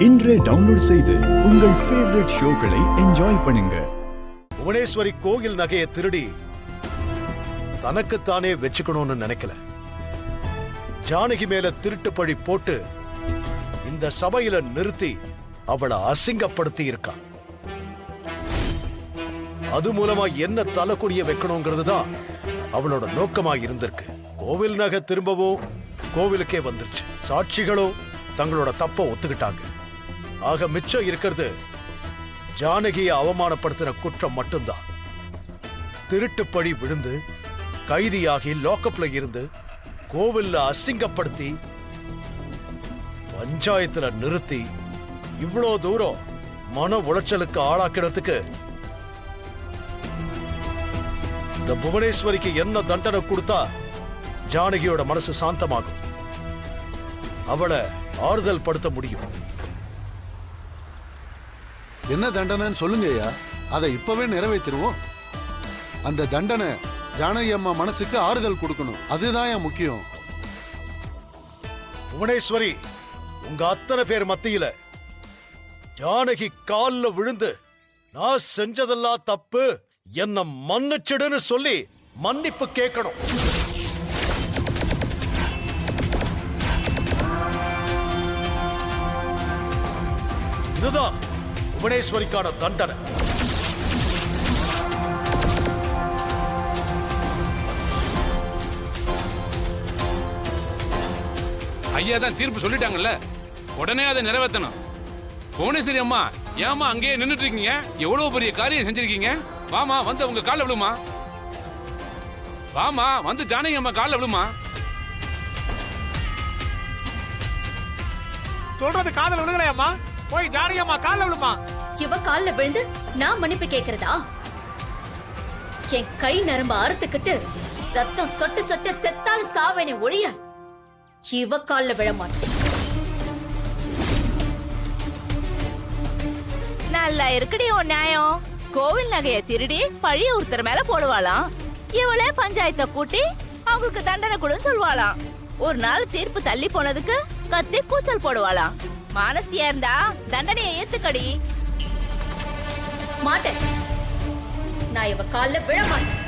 இன்றே டவுன்லோட் செய்து உங்கள் ஃபேவரட் ஷோக்களை என்ஜாய் பண்ணுங்க. புவனேஸ்வரி கோயில் நகையை திருடி தனக்குத்தானே வச்சுக்கணும்னு நினைக்கல. ஜானகி மேல திருட்டு பழி போட்டு இந்த சபையில நிறுத்தி அவளை அசிங்கப்படுத்தி இருக்கா. அது மூலமா என்ன தலைக்குடிய வைக்கணுங்கிறது தான் அவளோட நோக்கமா இருந்திருக்கு. கோவில் நகை திரும்பவும் கோவிலுக்கே வந்துருச்சு. சாட்சிகளும் தங்களோட தப்ப ஒத்துக்கிட்டாங்க. ஆக மிச்சம் இருக்கிறது ஜானகியை அவமானப்படுத்தின குற்றம் மட்டும்தான். திருட்டு பழி விழுந்து கைதியாகி லாக்அப்ல இருந்து கோவில்ல அசிங்கப்படுத்தி பஞ்சாயத்துல நிறுத்தி இவ்வளோ தூரம் மன உளைச்சலுக்கு ஆளாக்கிறதுக்கு இந்த புவனேஸ்வரிக்கு என்ன தண்டனை கொடுத்தா ஜானகியோட மனசு சாந்தமாகும், அவளை ஆறுதல் படுத்த முடியும். என்ன தண்டனைன்னு சொல்லுங்க ஐயா, அதை இப்பவே நிறைவேற்றிடுவோம். அந்த தண்டனை ஜானகி அம்மா மனசுக்கு ஆறுதல் கொடுக்கணும், அதுதான் என் முக்கியம். புவனேஸ்வரி, உங்க அத்தனை பேர் மத்தியில ஜானகி கால்ல விழுந்து நான் செஞ்சதெல்லாம் தப்பு, என்ன மன்னிச்சிடுன்னு சொல்லி மன்னிப்பு கேட்கணும். இதுதான் புவனேஸ்வரிக்கான தண்டனை. ஐயா தான் தீர்ப்பு சொல்லிட்டாங்கல்ல, உடனே அதை நிறைவேற்றணும். புவனேஸ்வரி அம்மா, ஏமா அங்கேயே நின்றுட்டு இருக்கீங்க? எவ்வளவு பெரிய காரியம் செஞ்சிருக்கீங்க. வாமா, வந்து உங்க காலில் விழுமா. வாமா, வந்து ஜானகி அம்மா காலில் விழுமா. சொல்றது காதல் விழுகலையம்மா, போய் ஜானகி அம்மா காலில் விழுமா. இவ காலில் விழுந்து நான் மன்னிப்பு கேட்கிறதா? என் கை நரம்பு அறுத்துக்கிட்டு ரத்தம் சொட்டு சொட்டு செத்தாலும் சாவேனே ஒழிய இவ காலில் விழ மாட்டேன். நல்லா இருக்குடி உன் நியாயம். கோவில் நகையை திருடி பழிய ஒருத்தர் மேல போடுவாளாம். இவளே பஞ்சாயத்தை கூட்டி அவங்களுக்கு தண்டனை கொடுன்னு சொல்லுவாளாம். ஒரு நாள் தீர்ப்பு தள்ளி போனதுக்கு கத்தி கூச்சல் போடுவாளாம். மானஸ்தியா இருந்தா தண்டனையை ஏத்துக்கடி. மாட்டேன், நான் இவ காலில் விழ மாட்டேன்.